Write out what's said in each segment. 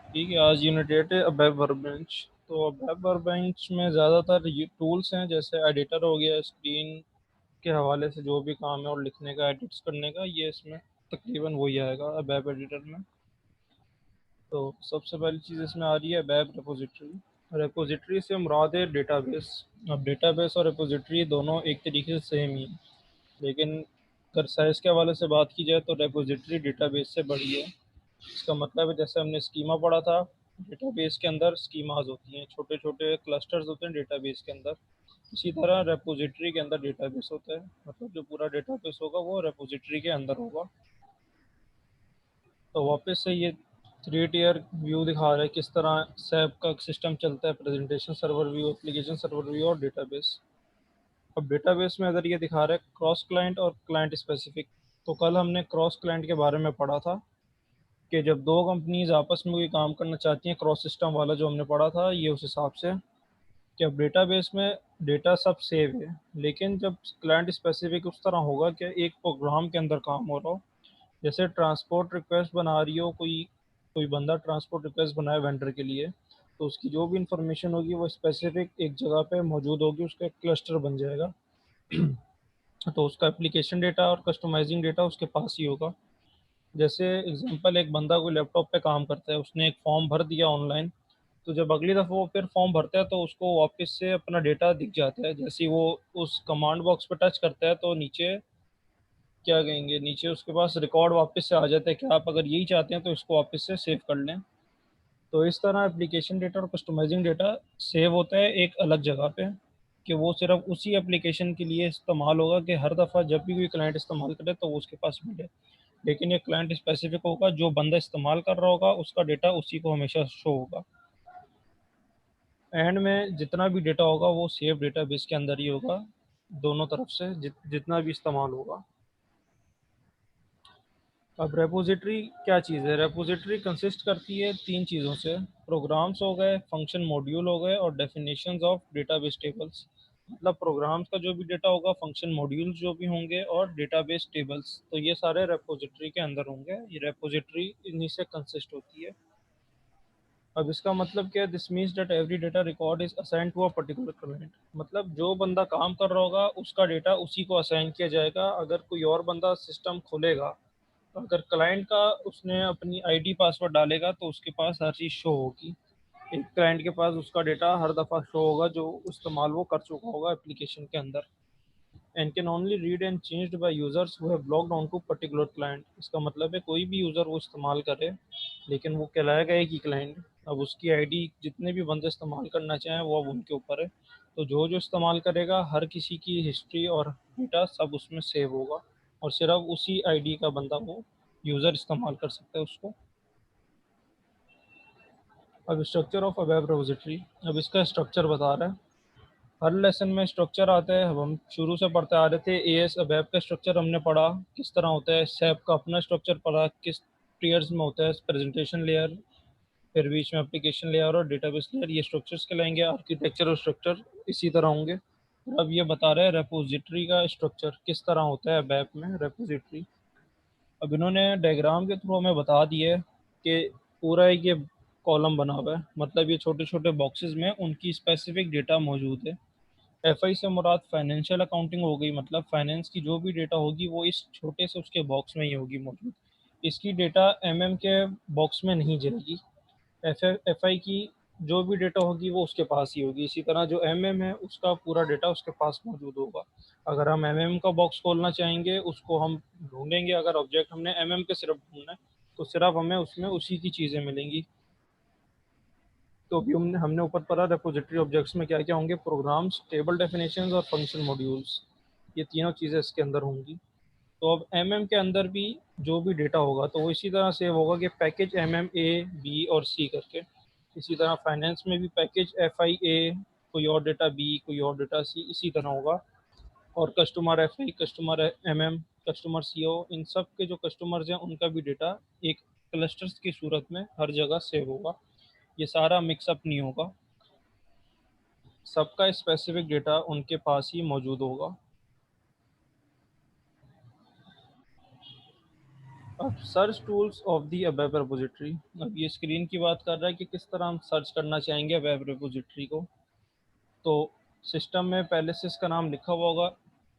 ठीक है, आज यूनिट 8 है वेब वर्कबेंच। तो वेब वर्कबेंच में ज़्यादातर ये टूल्स हैं, जैसे एडिटर हो गया, स्क्रीन के हवाले से जो भी काम है और लिखने का, एडिट्स करने का, ये इसमें तकरीबन वही आएगा वेब एडिटर में। तो सबसे पहली चीज़ इसमें आ रही है वेब रिपोजिटरी। रिपोजिटरी से मुराद है डेटाबेस। अब डेटाबेस और रिपोजिटरी दोनों एक तरीके से सेम ही है, लेकिन अगर साइज़ के हवाले से बात की जाए तो रिपोजिटरी डेटाबेस से बड़ी है। इसका मतलब है, जैसे हमने स्कीमा पढ़ा था, डेटाबेस के अंदर स्कीमाज होती हैं, छोटे छोटे क्लस्टर्स होते हैं डेटाबेस के अंदर। इसी तरह रेपोजिटरी के अंदर डेटाबेस होता है, मतलब जो पूरा डेटाबेस होगा वो रेपोजिटरी के अंदर होगा। तो वापस से ये 3 टियर व्यू दिखा रहा है किस तरह सैप का सिस्टम चलता है, presentation server view, application server view और डेटाबेस। अब डेटाबेस में अगर ये दिखा रहा है क्रॉस क्लाइंट और क्लाइंट स्पेसिफिक, तो कल हमने क्रॉस क्लाइंट के बारे में पढ़ा था कि जब दो कंपनीज आपस में कोई काम करना चाहती हैं, क्रॉस सिस्टम वाला जो हमने पढ़ा था, ये उस हिसाब से कि अब डेटाबेस में डेटा सब सेव है, लेकिन जब क्लाइंट स्पेसिफिक उस तरह होगा कि एक प्रोग्राम के अंदर काम हो रहा हो, जैसे ट्रांसपोर्ट रिक्वेस्ट बना रही हो कोई कोई बंदा ट्रांसपोर्ट रिक्वेस्ट बनाए वेंडर के लिए, तो उसकी जो भी इंफॉर्मेशन होगी वो स्पेसिफिक एक जगह पे मौजूद होगी, उसका एक क्लस्टर बन जाएगा। तो उसका एप्लीकेशन डेटा और कस्टमाइजिंग डेटा उसके पास ही होगा। जैसे एग्जांपल, एक बंदा कोई लैपटॉप पे काम करता है, उसने एक फॉर्म भर दिया ऑनलाइन, तो जब अगली दफ़ा वो फिर फॉर्म भरता है तो उसको वापस से अपना डेटा दिख जाता है। जैसे ही वो उस कमांड बॉक्स पे टच करता है तो नीचे क्या कहेंगे, नीचे उसके पास रिकॉर्ड वापस से आ जाता है कि आप अगर यही चाहते हैं तो इसको वापस से सेव कर लें। तो इस तरह एप्लीकेशन डेटा और कस्टमाइजिंग डेटा सेव होता है एक अलग जगह पे, कि वो सिर्फ उसी एप्लीकेशन के लिए इस्तेमाल होगा, कि हर दफ़ा जब भी कोई क्लाइंट इस्तेमाल करे तो वो उसके पास मिले। लेकिन ये क्लाइंट स्पेसिफिक होगा, जो बंदा इस्तेमाल कर रहा होगा उसका डेटा उसी को हमेशा शो होगा। एंड में जितना भी डेटा होगा वो सेव डेटाबेस के अंदर ही होगा, दोनों तरफ से जितना भी इस्तेमाल होगा। अब रेपोजिटरी क्या चीज़ है? रेपोजिटरी कंसिस्ट करती है तीन चीज़ों से: प्रोग्राम्स हो गए, फंक्शन मॉड्यूल हो गए और डेफिनेशंस ऑफ डेटाबेस टेबल्स। मतलब प्रोग्राम्स का जो भी डेटा होगा, फंक्शन मॉड्यूल्स जो भी होंगे और डेटाबेस टेबल्स, तो ये सारे रेपोजिटरी के अंदर होंगे। ये रेपोजिटरी इन्हीं से कंसिस्ट होती है। अब इसका मतलब क्या है? This means that every data record is assign to a particular client. मतलब जो बंदा काम कर रहा होगा उसका डेटा उसी को असाइन किया जाएगा। अगर कोई और बंदा सिस्टम खोलेगा, तो अगर क्लाइंट का उसने अपनी आईडी पासवर्ड डालेगा तो उसके पास हर चीज़ शो होगी। एक क्लाइंट के पास उसका डेटा हर दफ़ा शो होगा जो इस्तेमाल वो कर चुका होगा एप्लीकेशन के अंदर, and can only read and changed by users who have logged on to particular client. इसका मतलब है कोई भी यूज़र वो इस्तेमाल करे, लेकिन वो कहलाएगा एक ही क्लाइंट। अब उसकी आईडी जितने भी बंदे इस्तेमाल करना चाहें वो अब उनके ऊपर है। तो जो जो इस्तेमाल करेगा, हर किसी की हिस्ट्री और डेटा सब उसमें सेव होगा, और सिर्फ उसी आईडी का बंदा वो यूज़र इस्तेमाल कर सकता है उसको। अब structure of a web repository, अब इसका स्ट्रक्चर बता रहा है। हर लेसन में स्ट्रक्चर आता है। अब हम शुरू से पढ़ते आ रहे थे, एएस वेब का स्ट्रक्चर हमने पढ़ा किस तरह होता है, सैप का अपना स्ट्रक्चर पढ़ा किस टीयर्स में होता है, प्रेजेंटेशन लेयर, फिर बीच में एप्लीकेशन लेयर और डेटाबेस लेयर, ये स्ट्रक्चर्स कहलाएंगे। आर्किटेक्चर और स्ट्रक्चर इसी तरह होंगे। और अब ये बता रहे हैं रेपोजिटरी का स्ट्रक्चर किस तरह होता है वेब में रेपोजिटरी। अब इन्होंने डायग्राम के थ्रू हमें बता दिया है कि पूरा एक ये कॉलम बना हुआ है, मतलब ये छोटे छोटे बॉक्सेस में उनकी स्पेसिफिक डेटा मौजूद है। एफआई से मुराद फाइनेंशियल अकाउंटिंग हो गई, मतलब फाइनेंस की जो भी डेटा होगी वो इस छोटे से उसके बॉक्स में ही होगी मौजूद। इसकी डेटा एमएम के बॉक्स में नहीं जाएगी। एफआई की जो भी डेटा होगी वो उसके पास ही होगी। इसी तरह जो एमएम है उसका पूरा डेटा उसके पास मौजूद होगा। अगर हम एमएम का बॉक्स खोलना चाहेंगे, उसको हम ढूंढेंगे, अगर ऑब्जेक्ट हमने एमएम के सिर्फ ढूंढना है तो सिर्फ हमें उसमें उसी की चीज़ें मिलेंगी। तो अभी हमने हमने ऊपर पढ़ा रिपोजिटरी ऑब्जेक्ट्स में क्या क्या होंगे: प्रोग्राम्स, टेबल डेफिनेशंस और फंक्शन मॉड्यूल्स। ये तीनों चीज़ें इसके अंदर होंगी। तो अब एमएम के अंदर भी जो भी डेटा होगा तो वो इसी तरह सेव होगा कि पैकेज एमएम ए, बी और सी करके। इसी तरह फाइनेंस में भी पैकेज एफ आई ए, कोई और डेटा बी, कोई और डेटा सी, इसी तरह होगा। और customer F I, customer MM, customer C O, इन सब के जो कस्टमर्स हैं उनका भी डेटा एक क्लस्टर्स की सूरत में हर जगह सेव होगा। ये सारा मिक्सअप नहीं होगा, सबका स्पेसिफिक डेटा उनके पास ही मौजूद होगा। अब search tools of the web repository. अब ये स्क्रीन की बात कर रहा है कि किस तरह हम सर्च करना चाहेंगे वेब रिपोजिटरी को। तो सिस्टम में पहले से इसका नाम लिखा हुआ होगा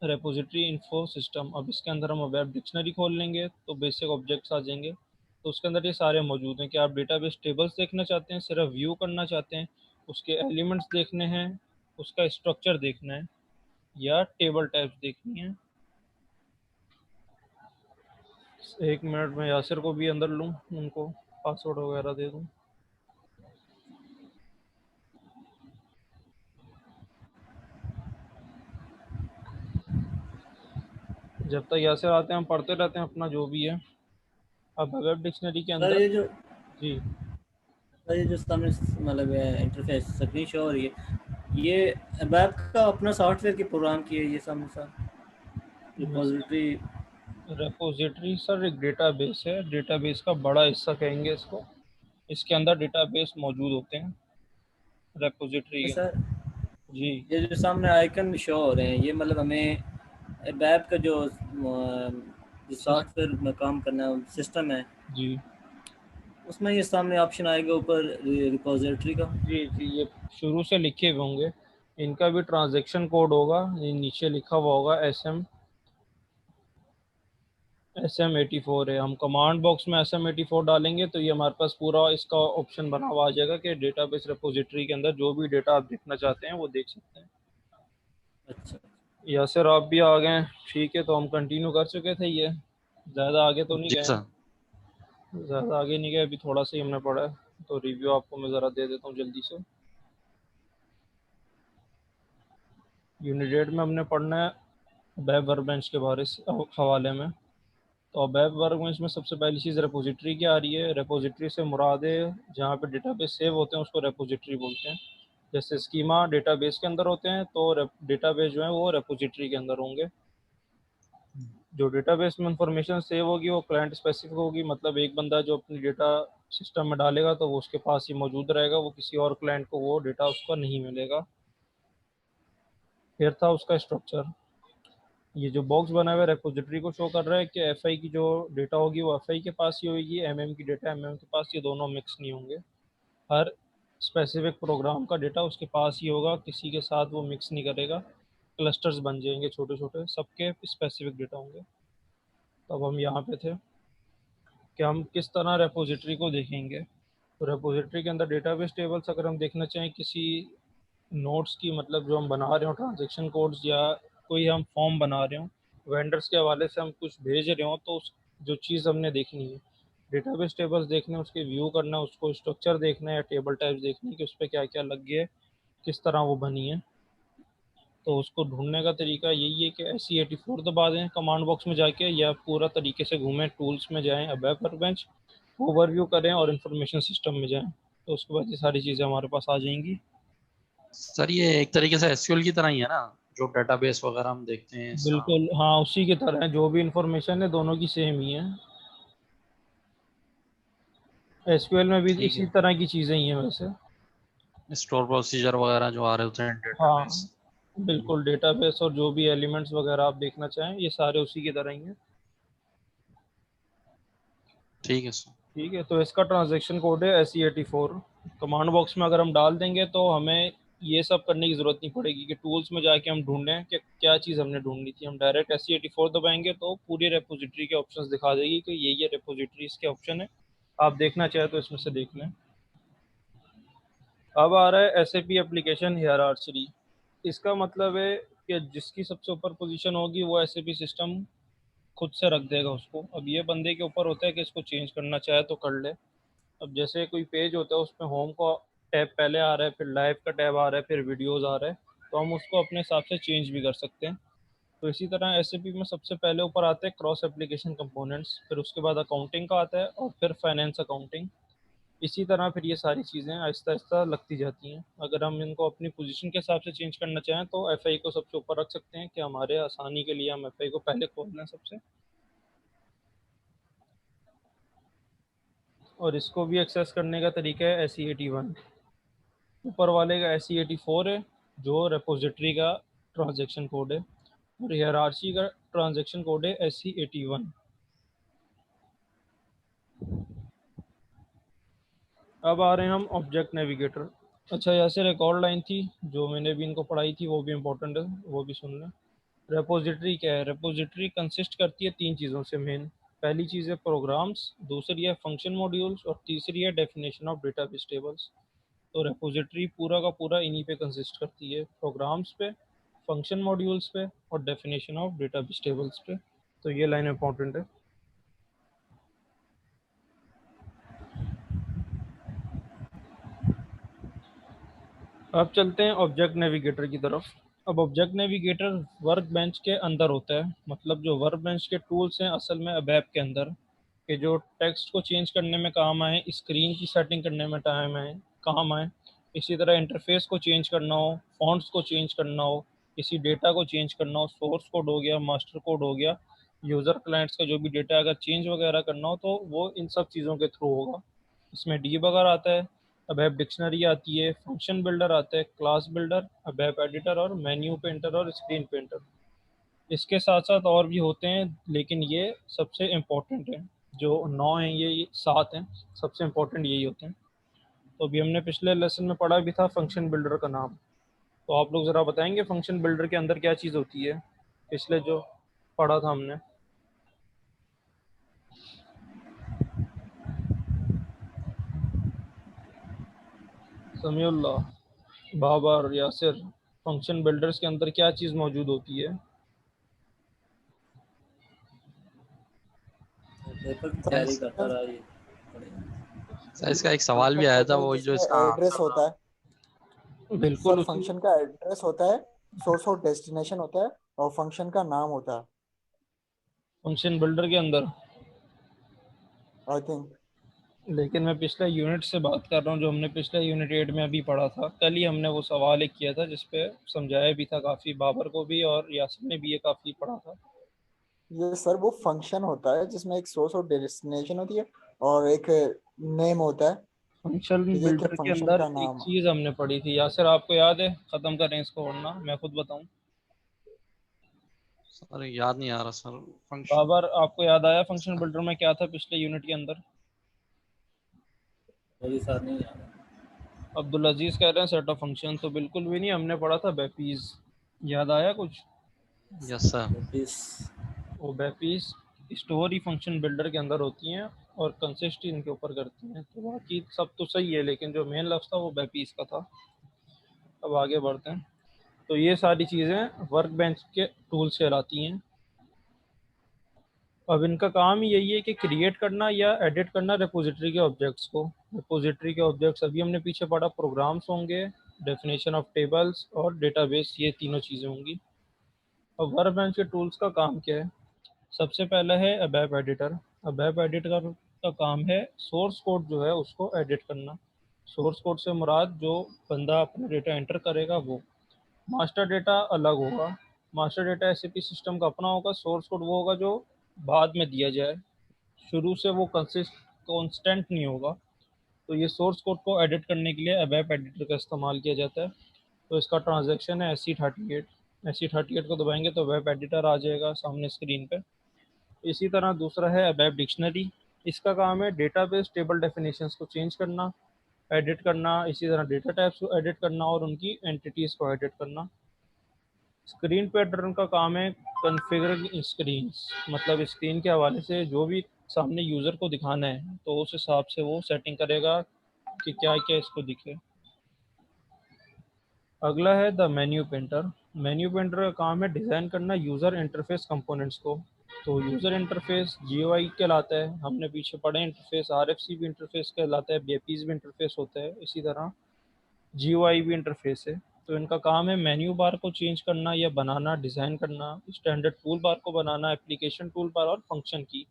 रिपोजिटरी इन्फो सिस्टम। अब इसके अंदर हम वेब डिक्शनरी खोल लेंगे तो बेसिक ऑब्जेक्ट्स आ जाएंगे। तो उसके अंदर ये सारे मौजूद हैं कि आप डेटाबेस टेबल्स देखना चाहते हैं, सिर्फ व्यू करना चाहते हैं, उसके एलिमेंट्स देखने हैं, उसका स्ट्रक्चर देखना है, या टेबल टाइप्स देखनी है। एक मिनट में यासिर को भी अंदर लूँ, उनको पासवर्ड वगैरह दे दूँ। जब तक यासिर आते हैं हम पढ़ते रहते हैं अपना जो भी है। अब वेब डिक्शनरी के सर अंदर जी ये जो सामने मतलब इंटरफेस स्क्रीन शो हो रही है, ये वेब का अपना सॉफ्टवेयर के प्रोग्राम की है ये सामने सर, रिपोजिटरी। रेपोजिटरी सर एक डेटाबेस है, डेटाबेस का बड़ा हिस्सा कहेंगे इसको। इसके अंदर डेटाबेस मौजूद होते हैं रेपोजिटरी के सर अंदर। जी ये जो सामने आइकन शो हो रहे हैं, ये मतलब हमें वेब का जो सॉफ्टवेयर में काम करना सिस्टम है, जी उसमें ये सामने ऑप्शन आएगा ऊपर रिपोजिटरी का। जी जी, ये शुरू से लिखे हुए होंगे। इनका भी ट्रांजैक्शन कोड होगा, ये नीचे लिखा हुआ होगा SM84 है। हम कमांड बॉक्स में SM84 डालेंगे तो ये हमारे पास पूरा इसका ऑप्शन बना हुआ आ जाएगा कि डेटाबेस रिपोजिटरी के अंदर जो भी डेटा आप देखना चाहते हैं वो देख सकते हैं। अच्छा। या सर आप भी आ गए, ठीक है। तो हम कंटिन्यू कर चुके थे, ये ज़्यादा आगे तो नहीं जी गए सर। हैं, ज़्यादा आगे नहीं गए, अभी थोड़ा सा ही हमने पढ़ा है। तो रिव्यू आपको मैं ज़रा दे देता हूँ जल्दी से। यूनिट 8 में हमने पढ़ना है वेब वर्कबेंच के बारे से हवाले में। तो अब वेब वर्कबेंच में सबसे पहली चीज़ रेपोजिटरी की आ रही है। रेपोजिटरी से मुराद है जहाँ पे डेटाबेस सेव होते हैं उसको रेपोजिटरी बोलते हैं। जैसे स्कीमा डेटाबेस के अंदर होते हैं तो डेटाबेस जो है वो रेपोजिटरी के अंदर होंगे। जो डेटाबेस में इंफॉर्मेशन सेव होगी वो क्लाइंट स्पेसिफिक होगी, मतलब एक बंदा जो अपनी डेटा सिस्टम में डालेगा तो वो उसके पास ही मौजूद रहेगा, वो किसी और क्लाइंट को वो डेटा उसका नहीं मिलेगा। फिर था उसका स्ट्रक्चर। ये जो बॉक्स बना हुआ है रेपोजिटरी को शो कर रहा है कि एफआई की जो डेटा होगी वो एफआई के पास ही होगी, एमएम की डेटा एमएम के पास, ये दोनों मिक्स नहीं होंगे। हर स्पेसिफिक प्रोग्राम का डेटा उसके पास ही होगा, किसी के साथ वो मिक्स नहीं करेगा। क्लस्टर्स बन जाएंगे छोटे छोटे, सबके स्पेसिफिक डेटा होंगे। तो अब हम यहाँ पे थे कि हम किस तरह रेपोजिटरी को देखेंगे। तो रेपोजिटरी के अंदर डेटाबेस टेबल्स अगर हम देखना चाहें किसी नोट्स की, मतलब जो हम बना रहे हो ट्रांजेक्शन कोड्स, या कोई हम फॉर्म बना रहे हो, वेंडर्स के हवाले से हम कुछ भेज रहे हो, तो उस जो चीज़ हमने देखनी है, डेटाबेस टेबल्स देखने हैं, उसके व्यू करना है, उसको स्ट्रक्चर देखना है या टेबल टाइप्स देखनी है कि उस पर क्या क्या लग गया है, किस तरह वो बनी है। तो उसको ढूंढने का तरीका यही है कि SE84 दबा दें कमांड बॉक्स में जाके, या पूरा तरीके से घूमें, टूल्स में जाएं, वेब वर्कबेंच ओवरव्यू करें और इंफॉर्मेशन सिस्टम में जाएं, तो उसके बाद ये सारी चीज़ें हमारे पास आ जाएंगी। सर ये एक तरीके से एसक्यूएल की तरह ही है ना, जो डेटाबेस वगैरह हम देखते हैं इसका। बिल्कुल हाँ, उसी की तरह है, जो भी इंफॉर्मेशन है दोनों की सेम ही है। SQL में भी ठीक इसी है। तरह की चीज़ें ही हैं वैसे। स्टोर प्रोसीजर वगैरह जो आ रहे होते हैं डेटाबेस। हाँ बिल्कुल, डेटाबेस और जो भी एलिमेंट्स वगैरह आप देखना चाहें ये सारे उसी की तरह ही हैं। ठीक है सर। ठीक है, तो इसका ट्रांजैक्शन कोड है SE84। कमांड बॉक्स में अगर हम डाल देंगे तो हमें ये सब करने की ज़रूरत नहीं पड़ेगी कि टूल्स में जाके हम ढूंढें कि क्या चीज़ हमने ढूंढनी थी। हम डायरेक्ट SE84 दबाएंगे तो पूरी रेपोजिटरी के ऑप्शंस दिखा देगी कि ये रेपोजिटरीज के ऑप्शन है, आप देखना चाहें तो इसमें से देख लें। अब आ रहा है SAP एप्लीकेशन हायरार्की। इसका मतलब है कि जिसकी सबसे ऊपर पोजीशन होगी वो SAP सिस्टम खुद से रख देगा उसको। अब ये बंदे के ऊपर होता है कि इसको चेंज करना चाहे तो कर ले। अब जैसे कोई पेज होता है उसमें होम का टैब पहले आ रहा है, फिर लाइव का टैब आ रहा है, फिर वीडियोस आ रहा है, तो हम उसको अपने हिसाब से चेंज भी कर सकते हैं। तो इसी तरह एसएपी में सबसे पहले ऊपर आते हैं क्रॉस एप्लीकेशन कंपोनेंट्स, फिर उसके बाद अकाउंटिंग का आता है और फिर फाइनेंस अकाउंटिंग। इसी तरह फिर ये सारी चीज़ें आहिस्ता आहिस्ता लगती जाती हैं। अगर हम इनको अपनी पोजीशन के हिसाब से चेंज करना चाहें तो एफआई को सबसे ऊपर रख सकते हैं कि हमारे आसानी के लिए हम एफआई को पहले खोल लें सबसे, और इसको भी एक्सेस करने का तरीका है SE81। ऊपर वाले का SE84 है जो रेपोजिटरी का ट्रांजैक्शन कोड है, और हायरार्की का ट्रांजैक्शन कोड है SE81। अब आ रहे हैं हम ऑब्जेक्ट नेविगेटर। अच्छा, यासिर एक और लाइन थी जो मैंने भी इनको पढ़ाई थी, वो भी इम्पोर्टेंट है, वो भी सुन लें। रेपोजिटरी क्या है? रेपोजिटरी कंसिस्ट करती है तीन चीज़ों से मेन। पहली चीज़ है प्रोग्राम्स, दूसरी है फंक्शन मॉड्यूल्स, और तीसरी है डेफिनेशन ऑफ डेटाबेस टेबल्स। तो रेपोजिटरी पूरा का पूरा इन्हीं पे कंसिस्ट करती है, प्रोग्राम्स पे, फंक्शन मॉड्यूल्स पे, और डेफिनेशन ऑफ डेटाबेस टेबल्स पे। तो ये लाइन इंपॉर्टेंट है। अब चलते हैं ऑब्जेक्ट नेविगेटर की तरफ। अब ऑब्जेक्ट नेविगेटर वर्क बेंच के अंदर होता है, मतलब जो वर्क बेंच के टूल्स हैं असल में अबैप के अंदर, कि जो टेक्स्ट को चेंज करने में काम आए, स्क्रीन की सेटिंग करने में टाइम आए, काम आए। इसी तरह इंटरफेस को चेंज करना हो, फॉन्ट्स को चेंज करना हो, किसी डेटा को चेंज करना हो, सोर्स कोड हो गया, मास्टर कोड हो गया, यूज़र क्लाइंट्स का जो भी डेटा अगर चेंज वगैरह करना हो तो वो इन सब चीज़ों के थ्रू होगा। इसमें डीबगर आता है, अबैप डिक्शनरी आती है, फंक्शन बिल्डर आता है, क्लास बिल्डर, अबैप एडिटर, और मेन्यू पेंटर और स्क्रीन पेंटर। इसके साथ साथ और भी होते हैं, लेकिन ये सबसे इम्पोर्टेंट है। जो 9 हैं, ये 7 हैं, सबसे इम्पोर्टेंट यही होते हैं। तो अभी हमने पिछले लेसन में पढ़ा भी था फंक्शन बिल्डर का नाम। तो आप लोग ज़रा बताएंगे फंक्शन बिल्डर के अंदर क्या चीज़ होती है, पिछले जो पढ़ा था हमने। समीउल्लाह, बाबर, यासिर, फंक्शन बिल्डर्स के अंदर क्या चीज़ मौजूद होती है? पेपर की सर तैयारी करता रहा ये पढ़ेगा। सर, इसका एक सवाल भी फंक्शन आया था, होता है वो जो जिसमें इसका एड्रेस आंसर था। होता है। बिल्कुल सर उसी। फंक्शन का एड्रेस होता है, सोर्स और डेस्टिनेशन होता है, और फंक्शन का नाम होता है। फंक्शन बिल्डर के अंदर। आई थिंक लेकिन मैं पिछले यूनिट से बात कर रहा हूँ, जो हमने पिछले यूनिट 8 में अभी पढ़ा था। कल ही हमने वो सवाल एक किया था जिस पे समझाया भी था काफ़ी, बाबर को भी और यासिर ने भी ये काफ़ी पढ़ा था। ये सर वो फंक्शन होता है जिसमें एक सोर्स और डेस्टिनेशन होती है और एक नेम होता है। फंक्शन ठीक है कि बिल्डर के फंक्शन अंदर का एक नाम। चीज़ हमने पढ़ी थी, यासिर आपको याद है? ख़त्म करें इसको वरना मैं खुद बताऊँ। सर याद नहीं आ रहा सर। फंक्शन। बाबर, आपको याद आया फंक्शन बिल्डर में क्या था पिछले यूनिट के अंदर? मेरे साथ नहीं आ रहा। अब्दुल अजीज़ कह रहे हैं सेट ऑफ फंक्शन, तो बिल्कुल भी नहीं, हमने पढ़ा था बेपीज़। याद आया कुछ? Yes sir. नोटिस। वो बेपीज़ स्टोरी फंक्शन बिल्डर के अंदर होती हैं और कंसिस्ट इनके ऊपर करती हैं। तो बाकी सब तो सही है, लेकिन जो मेन लफ्ज़ था वो बेपीज़ का था। अब आगे बढ़ते हैं। तो ये सारी चीज़ें वर्क बेंच के टूल्स कहलाती हैं। अब इनका काम ही यही है कि क्रिएट करना या एडिट करना रिपोजिटरी के ऑब्जेक्ट्स को। रिपोजिटरी के ऑब्जेक्ट्स अभी हमने पीछे पढ़ा, प्रोग्राम्स होंगे, डेफिनेशन ऑफ टेबल्स और डेटाबेस, ये तीनों चीज़ें होंगी। अब वर्क बेंच के टूल्स का काम क्या है? सबसे पहला है अबैप एडिटर। अबैप एडिटर का काम है सोर्स कोड जो है उसको एडिट करना। सोर्स कोड से मुराद जो बंदा अपना डेटा एंटर करेगा वो। मास्टर डेटा अलग होगा। मास्टर डेटा एसएपी सिस्टम का अपना होगा, सोर्स कोड वो होगा जो बाद में दिया जाए, शुरू से वो कांस्टेंट नहीं होगा। तो ये सोर्स कोड को एडिट करने के लिए अबैप एडिटर का इस्तेमाल किया जाता है। तो इसका ट्रांजैक्शन है SC38। SC38 को दबाएंगे तो वेब एडिटर आ जाएगा सामने स्क्रीन पे। इसी तरह दूसरा है अबैप डिक्शनरी। इसका काम है डेटाबेस टेबल डेफिनेशंस को चेंज करना, एडिट करना, इसी तरह डेटा टाइप्स को एडिट करना और उनकी एंटिटीज़ को एडिट करना। स्क्रीन पैटर्न का काम है कॉन्फ़िगरिंग स्क्रीन्स, मतलब स्क्रीन के हवाले से जो भी सामने यूज़र को दिखाना है तो उस हिसाब से वो सेटिंग करेगा कि क्या क्या इसको दिखे। अगला है the menu painter. Menu painter का काम है डिज़ाइन करना यूज़र इंटरफेस कंपोनेंट्स को। तो यूज़र इंटरफेस GUI कहलाता है, हमने पीछे पढ़े इंटरफेस, RFC भी इंटरफेस कहलाता है, BAPIS भी इंटरफेस होता है, इसी तरह GUI भी इंटरफेस है। तो इनका काम है मेन्यू बार को चेंज करना या बनाना, डिज़ाइन करना, स्टैंडर्ड टूल बार को बनाना, एप्लीकेशन टूल बार और फंक्शन की।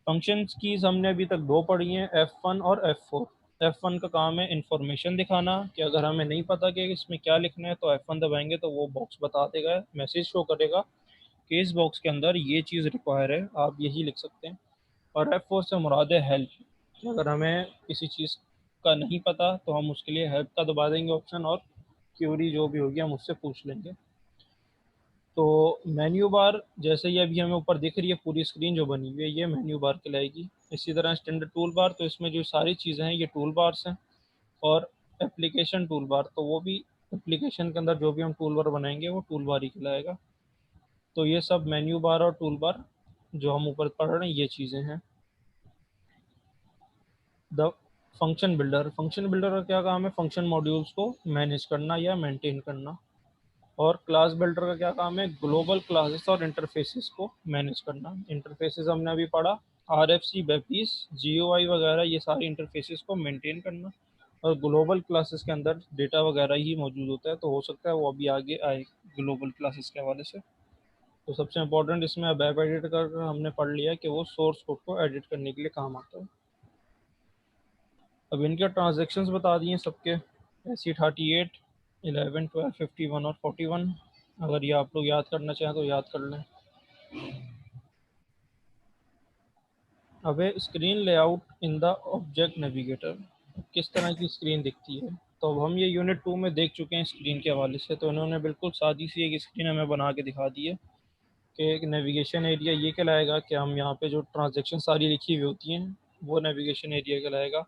फंक्शंस कीज़ हमने अभी तक दो पढ़ी हैं, F1 और F4। F1 का काम है इंफॉर्मेशन दिखाना, कि अगर हमें नहीं पता कि इसमें क्या लिखना है तो F1 दबाएंगे तो वो बॉक्स बता देगा, मैसेज शो करेगा कि इस बॉक्स के अंदर ये चीज़ रिक्वायर है, आप यही लिख सकते हैं। और F4 से मुराद है हेल्प, कि अगर हमें किसी चीज़ का नहीं पता तो हम उसके लिए हेल्प का दबा देंगे ऑप्शन, और क्यूरी जो भी होगी हम उससे पूछ लेंगे। तो मेन्यू बार जैसे ये अभी हमें ऊपर दिख रही है, पूरी स्क्रीन जो बनी हुई है ये मेन्यू बार कहलाएगी। इसी तरह स्टैंडर्ड टूल बार, तो इसमें जो सारी चीज़ें हैं ये टूल बार्स हैं। और एप्लीकेशन टूल बार, तो वो भी एप्लीकेशन के अंदर जो भी हम टूल बार बनाएंगे वो टूल बार ही कहलाएगा। तो ये सब मेन्यू बार और टूल बार जो हम ऊपर पढ़ रहे हैं ये चीज़ें हैं। द फंक्शन बिल्डर का क्या काम है? फंक्शन मॉड्यूल्स को मैनेज करना या मेंटेन करना। और क्लास बिल्डर का क्या काम है? ग्लोबल क्लासेस और इंटरफेसेस को मैनेज करना। इंटरफेसेस हमने अभी पढ़ा, RFC, बेपीस, GUI वगैरह, ये सारे इंटरफेसेस को मेंटेन करना। और ग्लोबल क्लासेस के अंदर डेटा वगैरह ही मौजूद होता है, तो हो सकता है वो अभी आगे आए ग्लोबल क्लासेस के हवाले से। तो सबसे इम्पोर्टेंट इसमें वेब एडिट कर हमने पढ़ लिया कि वो सोर्स कोड को एडिट करने के लिए काम आता है। अब इनके ट्रांजैक्शंस बता दिए सबके, SE38, 11, 12, 51 और 41। अगर ये आप लोग याद करना चाहें तो याद कर लें। अब है screen layout in the object navigator. किस तरह की स्क्रीन दिखती है? तो अब हम ये यूनिट 2 में देख चुके हैं स्क्रीन के हवाले से। तो इन्होंने बिल्कुल सादी सी एक स्क्रीन हमें बना के दिखा दी है कि एक नेविगेशन एरिया ये कहलाएगा कि हम यहाँ पे जो ट्रांजैक्शन सारी लिखी हुई होती हैं वो नेविगेशन एरिया कहलाएगा।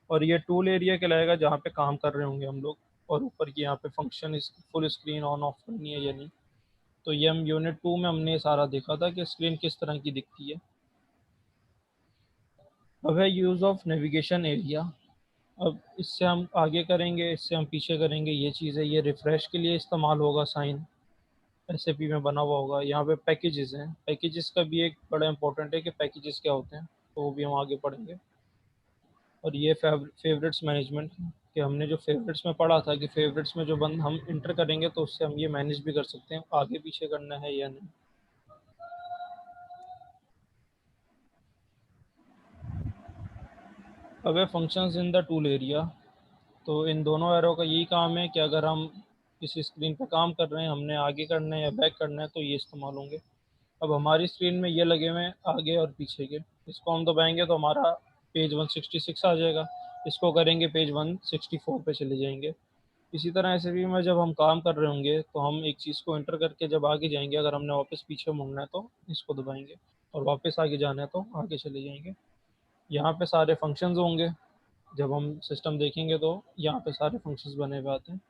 और ये टूल एरिया कहलाएगा जहाँ पे काम कर रहे होंगे हम लोग। और ऊपर की यहाँ पे फंक्शन इस फुल स्क्रीन ऑन ऑफ करनी है या नहीं। तो ये हम यूनिट 2 में हमने सारा देखा था कि स्क्रीन किस तरह की दिखती है। अब है यूज़ ऑफ नेविगेशन एरिया। अब इससे हम आगे करेंगे, इससे हम पीछे करेंगे। ये चीज़ है, ये रिफ़्रेश के लिए इस्तेमाल होगा, साइन SAP में बना हुआ होगा। यहाँ पे पैकेजेस हैं, पैकेजेस का भी एक बड़ा इंपॉर्टेंट है कि पैकेजेस क्या होते हैं, तो वो भी हम आगे पढ़ेंगे। और ये फेवरेट्स मैनेजमेंट, कि हमने जो फेवरेट्स में पढ़ा था कि फेवरेट्स में जो बंद हम इंटर करेंगे तो उससे हम ये मैनेज भी कर सकते हैं आगे पीछे करना है या नहीं। अब है functions in the tool area. तो इन दोनों एरो का यही काम है कि अगर हम किसी स्क्रीन पे काम कर रहे हैं, हमने आगे करना है या बैक करना है, तो ये इस्तेमाल होंगे। अब हमारी स्क्रीन में ये लगे हुए हैं आगे और पीछे के। इसको हम दबाएंगे तो हमारा पेज 166 आ जाएगा। इसको करेंगे पेज 164 पे चले जाएंगे। इसी तरह ऐसे भी में जब हम काम कर रहे होंगे तो हम एक चीज़ को एंटर करके जब आगे जाएंगे, अगर हमने वापस पीछे मुड़ना है तो इसको दबाएंगे, और वापस आगे जाना है तो आगे चले जाएंगे। यहाँ पे सारे फंक्शंस होंगे। जब हम सिस्टम देखेंगे तो यहाँ पे सारे फंक्शंस बने हुए आते हैं।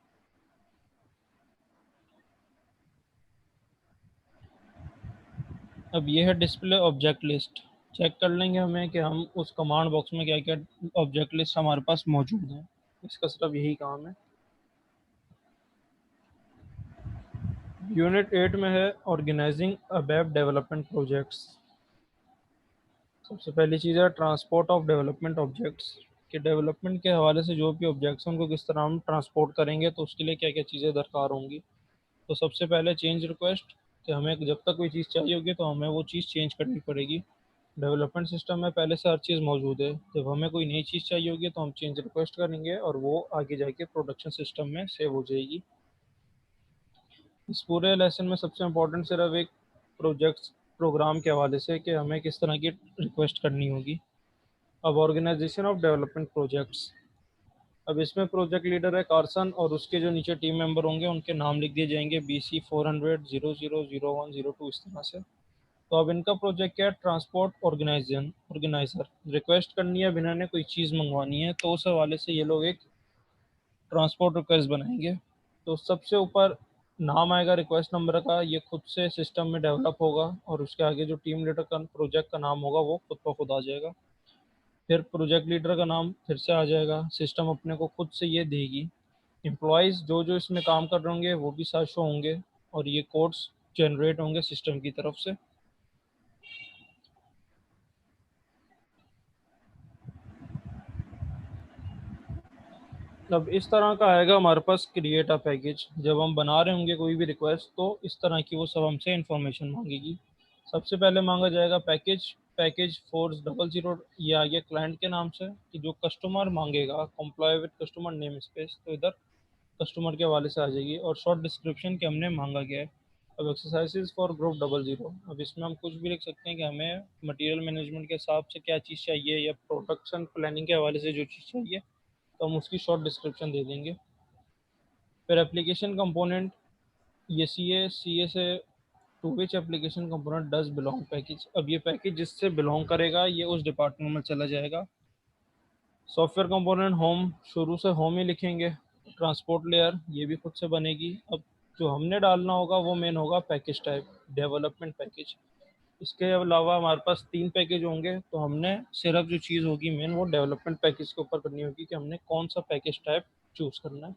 अब ये है डिस्प्ले ऑब्जेक्ट लिस्ट। चेक कर लेंगे हमें कि हम उस कमांड बॉक्स में क्या क्या ऑब्जेक्ट लिस्ट हमारे पास मौजूद है। इसका सिर्फ यही काम है। यूनिट 8 में है organising a web development projects. सबसे पहली चीज़ है ट्रांसपोर्ट ऑफ डेवलपमेंट ऑब्जेक्ट्स, कि डेवलपमेंट के हवाले से जो भी ऑब्जेक्ट्स हैं उनको किस तरह हम ट्रांसपोर्ट करेंगे, तो उसके लिए क्या क्या चीज़ें दरकार होंगी। तो सबसे पहले चेंज रिक्वेस्ट, कि हमें जब तक कोई चीज़ चाहिए होगी तो हमें वो चीज़ चेंज करनी पड़ेगी। डेवलपमेंट सिस्टम में पहले से हर चीज़ मौजूद है। जब हमें कोई नई चीज़ चाहिए होगी तो हम चेंज रिक्वेस्ट करेंगे और वो आगे जाके प्रोडक्शन सिस्टम में सेव हो जाएगी। इस पूरे लेसन में सबसे इम्पोर्टेंट सिर्फ एक प्रोजेक्ट्स प्रोग्राम के हवाले से कि हमें किस तरह की रिक्वेस्ट करनी होगी। अब ऑर्गेनाइजेशन ऑफ डेवलपमेंट प्रोजेक्ट्स। अब इसमें प्रोजेक्ट लीडर है कार्सन, और उसके जो नीचे टीम मेंबर होंगे उनके नाम लिख दिए जाएंगे BC 400 00 01 02 इस तरह से। तो अब इनका प्रोजेक्ट क्या है? Transport organiser. रिक्वेस्ट करनी है, बिना ने कोई चीज़ मंगवानी है, तो उस हवाले से ये लोग एक ट्रांसपोर्ट रिक्वेस्ट बनाएंगे। तो सबसे ऊपर नाम आएगा रिक्वेस्ट नंबर का, ये खुद से सिस्टम में डेवलप होगा, और उसके आगे जो टीम लीडर का प्रोजेक्ट का नाम होगा वो खुद ब खुद आ जाएगा। फिर प्रोजेक्ट लीडर का नाम फिर से आ जाएगा, सिस्टम अपने को खुद से ये देगी। एम्प्लॉयज़ जो जो इसमें काम कर रहे होंगे वो भी साथ शो होंगे, और ये कोड्स जनरेट होंगे सिस्टम की तरफ से। अब इस तरह का आएगा हमारे पास क्रिएट अ पैकेज। जब हम बना रहे होंगे कोई भी रिक्वेस्ट तो इस तरह की वो सब हमसे इंफॉर्मेशन मांगेगी। सबसे पहले मांगा जाएगा पैकेज। पैकेज 400, ये आ गया क्लाइंट के नाम से, कि जो कस्टमर मांगेगा comply with customer name space, तो इधर कस्टमर के हवाले से आ जाएगी। और शॉर्ट डिस्क्रिप्शन के हमने मांगा गया है। अब एक्सरसाइजेज फॉर ग्रुप 00, अब इसमें हम कुछ भी लिख सकते हैं कि हमें मटेरियल मैनेजमेंट के हिसाब से क्या चीज़ चाहिए, या प्रोडक्शन प्लानिंग के हवाले से जो चीज़ चाहिए, तो हम उसकी शॉर्ट डिस्क्रिप्शन दे देंगे। फिर एप्लीकेशन कंपोनेंट, ये सी ए से to which application component does belong package. अब ये पैकेज जिससे बिलोंग करेगा ये उस डिपार्टमेंट में चला जाएगा। सॉफ्टवेयर कंपोनेंट होम, शुरू से होम ही लिखेंगे। ट्रांसपोर्ट लेयर ये भी खुद से बनेगी। अब जो हमने डालना होगा वो मेन होगा पैकेज टाइप, डेवलपमेंट पैकेज। इसके अलावा हमारे पास 3 पैकेज होंगे, तो हमने सिर्फ जो चीज़ होगी मेन वो डेवलपमेंट पैकेज के ऊपर करनी होगी कि हमने कौन सा पैकेज टाइप चूज़ करना है।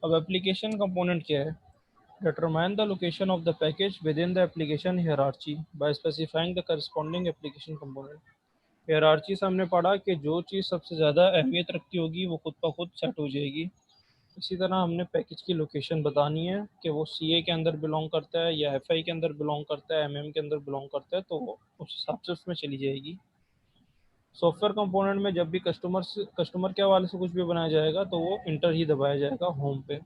अब एप्लीकेशन कंपोनेंट क्या है? Determine the location of the package within the application hierarchy by specifying the corresponding application component. Hierarchy से हमने पढ़ा कि जो चीज़ सबसे ज़्यादा अहमियत रखती होगी वो खुद ब खुद सेट हो जाएगी। इसी तरह हमने पैकेज की लोकेशन बतानी है कि वो सीए के अंदर बिलोंग करता है या एफआई के अंदर बिलोंग करता है, एमएम के अंदर बिलोंग करता है, तो वो उस हिसाब से उसमें चली जाएगी। सॉफ्टवेयर कंपोनेंट में जब भी कस्टमर के हवाले से कुछ भी बनाया जाएगा तो वो इंटर ही दबाया जाएगा होम पे।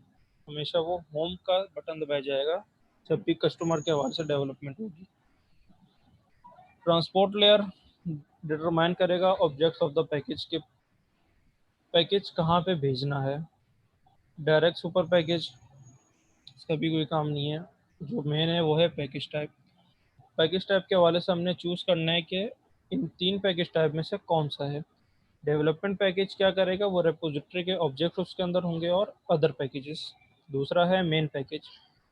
हमेशा वो होम का बटन दबाया जाएगा जब भी कस्टमर के हवाले से डेवलपमेंट होगी। ट्रांसपोर्ट लेयर डिटरमाइन करेगा ऑब्जेक्ट्स ऑफ द पैकेज के पैकेज कहाँ पे भेजना है। डायरेक्ट सुपर पैकेज इसका भी कोई काम नहीं है, जो मेन है वो है पैकेज टाइप। पैकेज टाइप के हवाले से हमने चूज़ करना है कि इन 3 पैकेज टाइप में से कौन सा है। डेवलपमेंट पैकेज क्या करेगा, वो रेपोजिटरी के ऑब्जेक्ट्स उसके अंदर होंगे और अदर पैकेजेस। दूसरा है main package,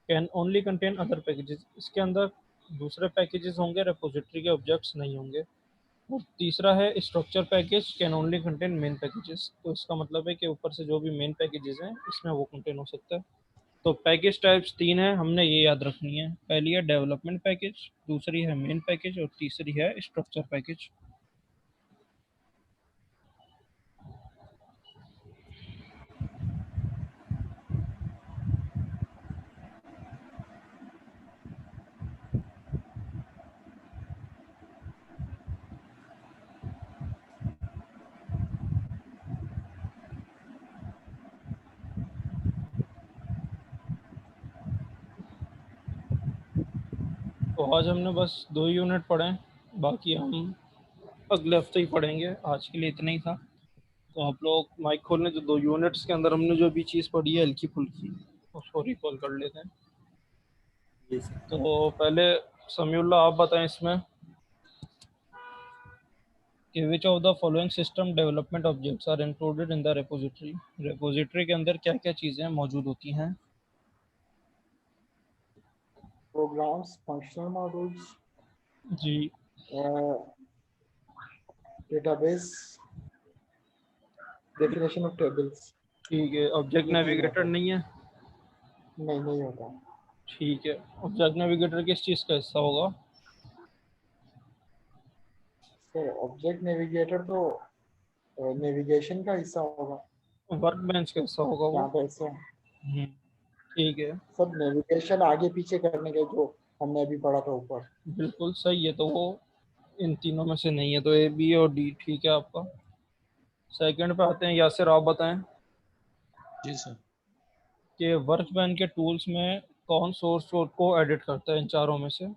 can only contain other packages, इसके अंदर दूसरे पैकेजेस होंगे, रेपोजिटरी के ऑब्जेक्ट्स नहीं होंगे। और तीसरा है structure package, can only contain main packages, तो इसका मतलब है कि ऊपर से जो भी मेन पैकेजेस हैं इसमें वो कंटेन हो सकता है। तो पैकेज टाइप्स 3 है, हमने ये याद रखनी है। पहली है डेवलपमेंट पैकेज, दूसरी है मेन पैकेज और तीसरी है स्ट्रक्चर पैकेज। तो आज हमने बस 2 यूनिट पढ़े हैं, बाकी हम अगले हफ्ते ही पढ़ेंगे। आज के लिए इतना ही था। तो आप लोग माइक खोल लें, जो 2 यूनिट्स के अंदर हमने जो भी चीज़ पढ़ी है हल्की फुल्की उसको रिकॉल कर लेते हैं। जी सर। तो पहले समीउल्लाह आप बताएं इसमें कि which of the following system development objects are included in the repository. Repository के अंदर क्या क्या चीज़ें मौजूद होती हैं? प्रोग्राम्स, फंक्शनल मॉड्यूल्स, जी डेटाबेस, डेफिनेशन ऑफ टेबल्स। ठीक है। ऑब्जेक्ट ये तीन नेविगेटर होता है। नहीं है? नहीं होता। ठीक है। ऑब्जेक्ट नेविगेटर किस चीज़ का हिस्सा होगा? सर ऑब्जेक्ट नेविगेटर तो नेविगेशन का हिस्सा होगा। वर्क बेंच का हिस्सा होगा वो। यहाँ पे ऐसे ठीक है, सब नेविगेशन आगे पीछे करने के जो हमने अभी पढ़ा था ऊपर। बिल्कुल सही है। तो वो इन तीनों में से नहीं है, तो ए बी और डी ठीक है आपका। सेकंड पे आते हैं, यासिर आप बताएं जी सर। कि वर्क बेंच के टूल्स में कौन सोर्स कोड को एडिट करता है इन चारों में से?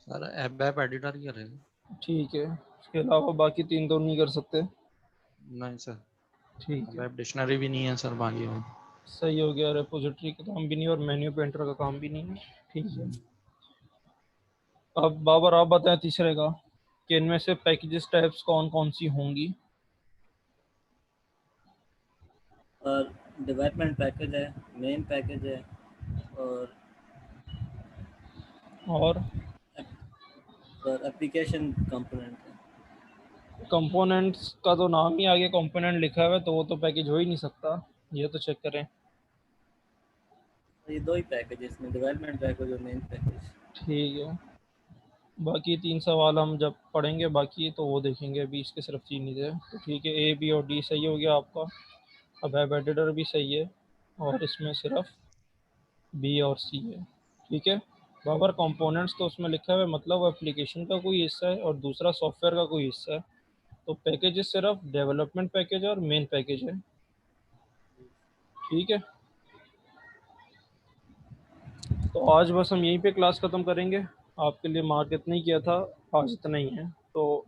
सर ऐप ऐप एडिटर ही करेगा। ठीक है, इसके अलावा बाकी 3 तो नहीं कर सकते। नहीं सर, ठीक ऐप है, ऐप डिक्शनरी भी नहीं है सर बाकी में। सही हो गया। रेपोजिटरी का काम भी नहीं और मेन्यू पेंटर का काम भी नहीं है। ठीक है। अब बाबर आप बताएं तीसरे का कि इनमें से पैकेजेस टाइप्स कौन कौन सी होंगी? और डेवलपमेंट पैकेज है, मेन पैकेज है और एप्लीकेशन कंपोनेंट है। कंपोनेंट्स का तो नाम ही आगे कंपोनेंट लिखा हुआ है, तो वो तो पैकेज हो ही नहीं सकता। ये तो चेक करें। ये 2 ही पैकेज है इसमें, डेवलपमेंट पैकेज और मेन पैकेज। ठीक है, बाकी 3 सवाल हम जब पढ़ेंगे बाकी तो वो देखेंगे, अभी इसके सिर्फ 3 ही थे। तो ठीक है, ए बी और डी सही हो गया आपका। अब वेब एडिटर भी सही है और इसमें सिर्फ बी और सी है। ठीक है। बाबर कंपोनेंट्स तो उसमें लिखा हुआ है, मतलब वो एप्लीकेशन का कोई हिस्सा है और दूसरा सॉफ्टवेयर का कोई हिस्सा है। तो पैकेजेस सिर्फ डेवलपमेंट पैकेज और मेन पैकेज है। ठीक है, तो आज बस हम यहीं पे क्लास ख़त्म करेंगे। आपके लिए मार्क इतना ही किया था, आज इतना ही है। तो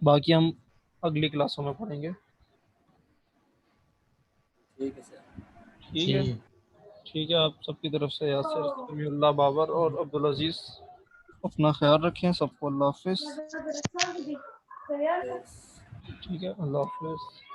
बाकी हम अगली क्लासों में पढ़ेंगे। ठीक है सर। ठीक है। ठीक ठीक है, आप सबकी तरफ से यासर, समीउल्लाह बाबर और अब्दुल अजीज अपना ख्याल रखें। सबको अल्लाह हाफिज़। ठीक है, अल्लाह हाफिज़।